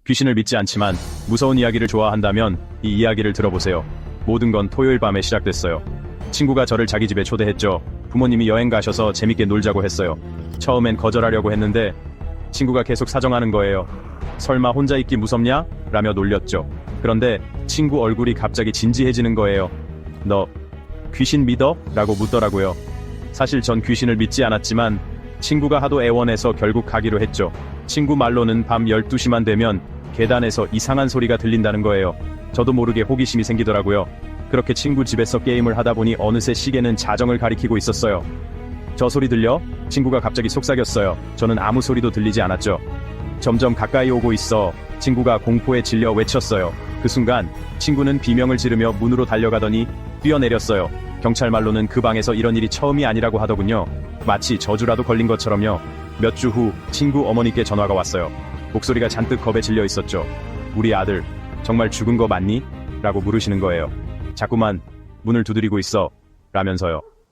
귀신을 믿지 않지만 무서운 이야기를 좋아한다면 이 이야기를 들어보세요. 모든 건 토요일 밤에 시작됐어요. 친구가 저를 자기 집에 초대했죠. 부모님이 여행 가셔서 재밌게 놀자고 했어요. 처음엔 거절하려고 했는데 친구가 계속 사정하는 거예요. 설마 혼자 있기 무섭냐? 라며 놀렸죠. 그런데 친구 얼굴이 갑자기 진지해지는 거예요. 너 귀신 믿어? 라고 묻더라고요. 사실 전 귀신을 믿지 않았지만 친구가 하도 애원해서 결국 가기로 했죠. 친구 말로는 밤 12시만 되면 계단에서 이상한 소리가 들린다는 거예요. 저도 모르게 호기심이 생기더라고요. 그렇게 친구 집에서 게임을 하다 보니 어느새 시계는 자정을 가리키고 있었어요. 저 소리 들려? 친구가 갑자기 속삭였어요. 저는 아무 소리도 들리지 않았죠. 점점 가까이 오고 있어 친구가 공포에 질려 외쳤어요. 그 순간 친구는 비명을 지르며 문으로 달려가더니 뛰어내렸어요. 경찰 말로는 그 방에서 이런 일이 처음이 아니라고 하더군요. 마치 저주라도 걸린 것처럼요. 몇 주 후 친구 어머니께 전화가 왔어요. 목소리가 잔뜩 겁에 질려 있었죠. 우리 아들 정말 죽은 거 맞니? 라고 물으시는 거예요. 자꾸만 문을 두드리고 있어 라면서요.